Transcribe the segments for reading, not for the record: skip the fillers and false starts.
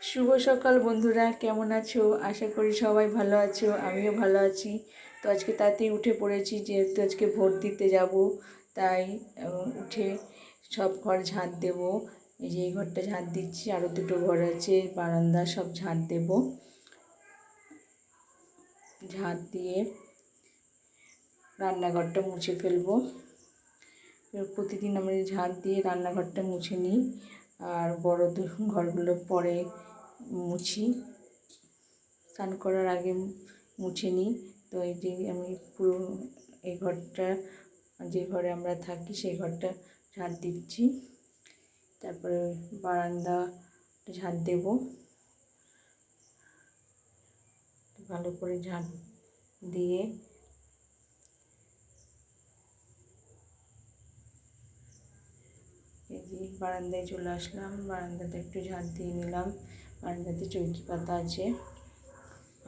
শুভ সকাল বন্ধুরা, কেমন আছো? আশা করি সবাই ভালো আছো, আমিও ভালো আছি। তো আজকে তাড়াতাড়ি উঠে পড়েছি, যেহেতু আজকে ভোট দিতে যাব। তাই উঠে সব ঘর ঝাঁট দেব। এই যে এই ঘরটা ঝাঁট দিচ্ছি, আরও দুটো ঘর আছে, বারান্দা সব ঝাঁট দেব। ঝাঁট দিয়ে রান্নাঘরটা মুছে ফেলবো। প্রতিদিন আমি ঝাঁট দিয়ে রান্নাঘরটা মুছে নিই, আর বড় ঘরগুলো পরে মুছি, স্নান করার আগে মুছে নিই। তো এই যে আমি পুরো এই ঘরটা, যে ঘরে আমরা থাকি সেই ঘরটা ঝাঁট দিচ্ছি। তারপরে বারান্দা ঝাঁট দেব, ভালো করে ঝাঁট দিয়ে এই যে বারান্দায় চলে আসলাম। বারান্দাতে একটু ঝাঁট দিয়ে নিলাম। বারান্দাতে চৌকি পাতা আছে,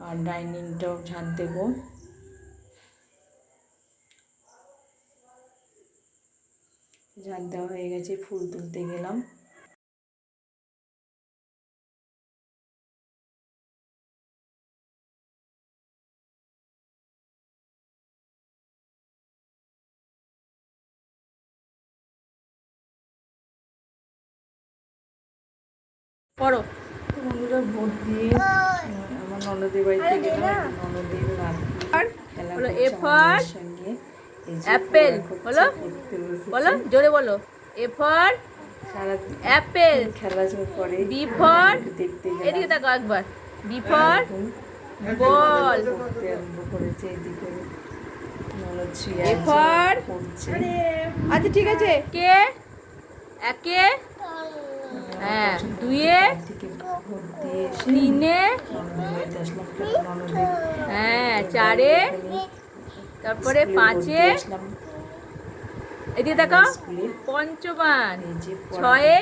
আর ডাইনিংটাও ঝাঁট দেব। ঝাঁট দেওয়া হয়ে গেছে, ফুল তুলতে গেলাম। পড়ো বন্ধুরা, ভোট দিয়ে আমার ননদের বাড়িতে গেলাম। ননদের খেলা করছে সঙ্গে। অ্যাপেল বলো, বলো জোরে বলো। এ ফর অ্যাপেল, খেলা করে। বি ফর, এদিকে দেখো একবার। বি ফর বল করেছে, এদিকে ননদ শুয়ে আছে, পড়ছে। আচ্ছা ঠিক আছে। কে একে, হ্যাঁ দুয়ে, তিনে, হ্যাঁ চারে, তারপরে পাঁচে, এদিকে দেখো পঞ্চমান, ছয়ে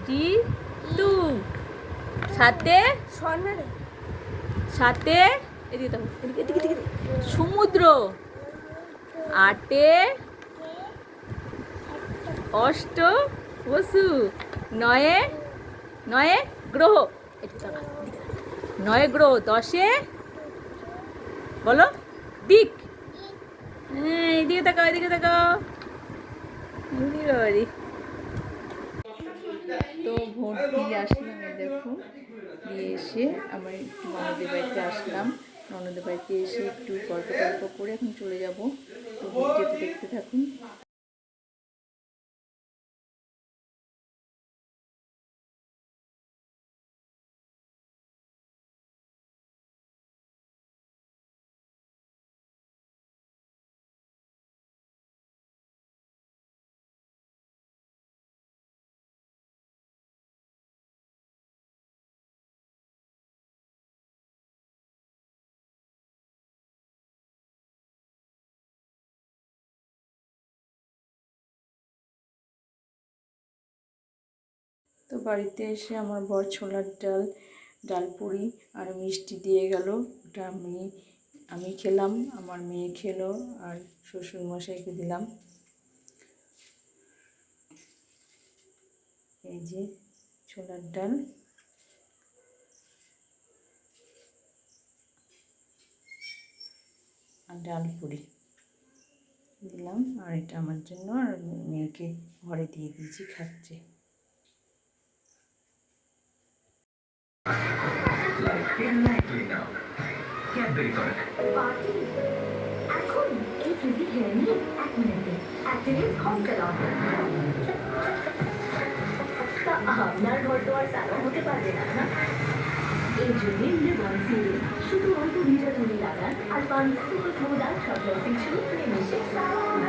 জি টু, সাতে সাতে, এদিকে দেখো এদিকে সমুদ্র, আটে অষ্ট বসু, নয়ে নয়ে গ্রহ, নয়ে গ্রহ, দশে বলো দিক। হ্যাঁ এদিকে তাকাও, এদিকে তাকাও। তো ভোট দিয়ে আসলাম, এই দেখো দিয়ে এসে আমার একটু ননদের বাড়িতে আসলাম। ননদের বাড়িতে এসে একটু গল্প টল্প করে এখন চলে যাব। তো ভিডিওতে দেখতে থাকুন। তো বাড়িতে এসে আমার বর ছোলার ডাল, ডালপুরি আর মিষ্টি দিয়ে গেল। ওটা আমি খেলাম, আমার মেয়ে খেলো, আর শ্বশুরমশাইকে দিলাম। এই যে ছোলার ডাল আর ডালপুরি দিলাম, আর এটা আমার জন্য, আর মেয়েকে ঘরে দিয়ে দিয়েছি, খাচ্ছে। এখন এই ফ্রিজি খেয়ে নিয়ে 1 মিনিটে অ্যাক্টিভেট হোম সালন। তা আপনার ঘর তো আর সালন হতে পারবে না, না? এই জন্যে লিভন সিরিজ শুধু অল্প ভিজা তুলি লাগান আর পান সুপার স্মুথ আর শর্ট শুরু প্রেমিশে সালন।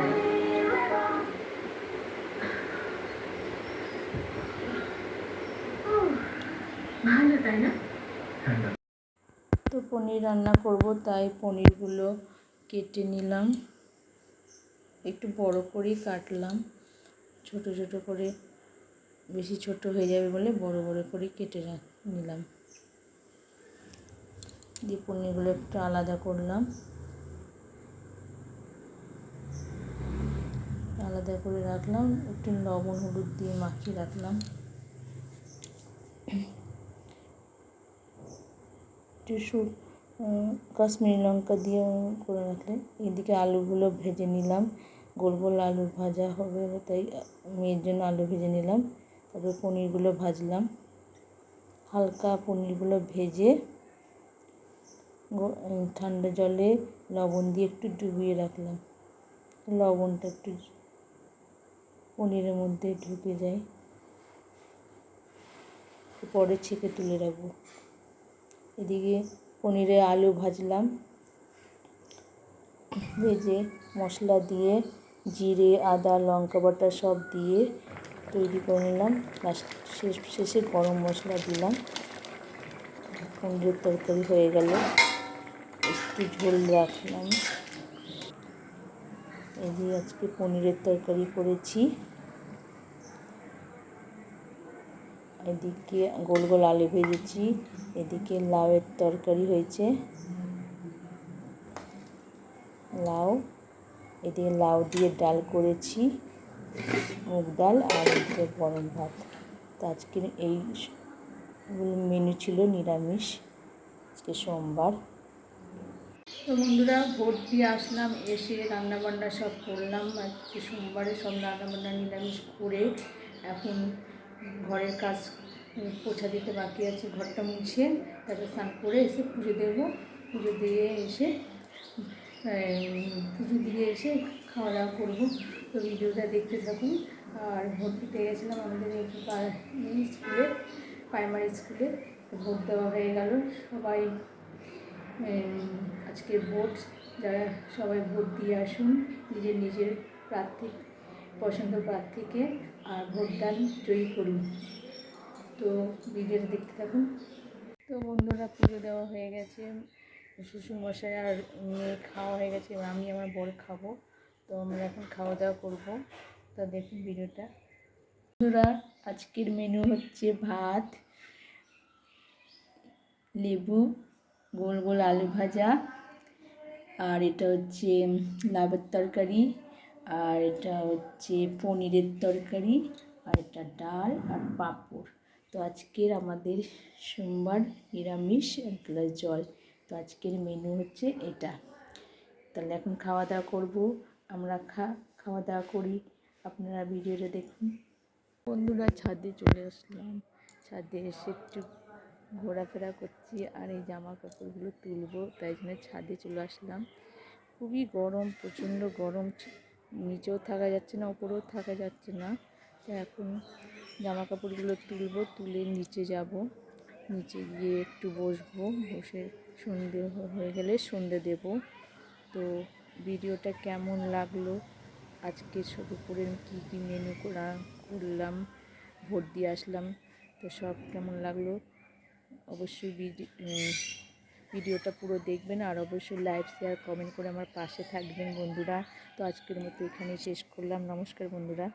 ভালো তাই না? তো পনির রান্না করব, তাই পনিরগুলো কেটে নিলাম, একটু বড় করেই কাটলাম। ছোট ছোট করে, বেশি ছোট হয়ে যাবে বলে বড় বড় করে কেটে নিলাম। দিয়ে পনিরগুলো একটু আলাদা করলাম, আলাদা করে রাখলাম, একটু লবণ হলুদ দিয়ে মাখিয়ে রাখলাম। একটু কাশ্মীরি লঙ্কা দিয়ে করে রাখলে। এদিকে আলুগুলো ভেজে নিলাম, গোল গোল আলু ভাজা হবে, তাই মেয়ের জন্য আলু ভেজে নিলাম। তারপর পনিরগুলো ভাজলাম, হালকা পনিরগুলো ভেজে ঠান্ডা জলে লবণ দিয়ে একটু ডুবিয়ে রাখলাম। লবণটা একটু পনিরের মধ্যে ঢুকে যায়, পরে ছেঁকে তুলে রাখবো। এদিকে পনিরে আলু ভাজলাম, ভেজে মশলা দিয়ে জিরে আদা লঙ্কা বাটা সব দিয়ে তৈরি করে নিলাম। শেষে গরম মশলা দিলাম। পনিরের তরকারি হয়ে গেল, একটু ঝোল রাখলাম। এই যে আজকে পনিরের তরকারি করেছি। এদিকে গোল গোল আলু ভেজেছি, এদিকে লাউয়ের তরকারি হয়েছে, লাউ, এদিকে লাউ দিয়ে ডাল করেছি, মুগ ডাল, আর এদিকে গরম ভাত। তো আজকের এই মেনু ছিল নিরামিষ, আজকে সোমবার। তো বন্ধুরা, ভোট দিয়ে আসলাম, এসে রান্নাবান্না সব করলাম। আজকে সোমবারে সব রান্নাবান্না নিরামিষ করে এখন ঘরের কাজ পোছা দিতে বাকি আছে, ঘরটা মুছে তারপর স্নান করে এসে পুজো দেবো। পুজো দিয়ে এসে খাওয়া দাওয়া করবো। তো ভিডিওটা দেখতে থাকুন। আর ভোট দিতে গেছিলাম আমাদের স্কুলে, প্রাইমারি স্কুলে। ভোট দেওয়া হয়ে গেল, সবাই আজকে ভোট, যারা সবাই ভোট দিয়ে আসুন নিজের নিজের প্রার্থী, পছন্দ প্রার্থীকে, আর ভোটদান জয়ী করুন। তো ভিডিওটা দেখতে থাকুন। তো বন্ধুরা, পুজো দেওয়া হয়ে গেছে, শ্বশুরমশাই আর মেয়ে খাওয়া হয়ে গেছে, এবার আমি আমার বর খাবো। তো আমরা এখন খাওয়া দাওয়া করবো। তো দেখুন ভিডিওটা। বন্ধুরা, আজকের মেনু হচ্ছে ভাত, লেবু, গোল গোল আলু ভাজা, আর এটা হচ্ছে লাউয়ের তরকারি, আর এটা হচ্ছে পনিরের তরকারি, আর এটা ডাল আর পাঁপড়। তো আজকের আমাদের সোমবার নিরামিষ, এক গ্লাস জল। তো আজকের মেনু হচ্ছে এটা। তাহলে এখন খাওয়া দাওয়া করবো, আমরা খাওয়া দাওয়া করি, আপনারা ভিডিওটা দেখুন। বন্ধুরা, ছাদে চলে আসলাম, ছাদে এসে একটু ঘোরাফেরা করছি, আর এই জামা কাপড়গুলো তুলবো, তাই জন্য ছাদে চলে আসলাম। খুবই গরম, প্রচণ্ড গরম, নিচেও থাকা যাচ্ছে না, ওপরেও থাকা যাচ্ছে না। তো এখন জামা কাপড়গুলো তুলবো, তুলে নিচে যাব, নিচে গিয়ে একটু বসবো, বসে সন্ধে হয়ে গেলে সন্ধে দেব। তো ভিডিওটা কেমন লাগলো, আজকে দুপুরে কী মেনু করলাম, ভোট দিয়ে আসলাম, তো সব কেমন লাগলো অবশ্যই ভিডিওটা পুরো দেখবেন, আর অবশ্যই লাইক শেয়ার কমেন্ট করে আমার পাশে থাকবেন বন্ধুরা। তো আজকের মতো এখানেই শেষ করলাম। নমস্কার বন্ধুরা।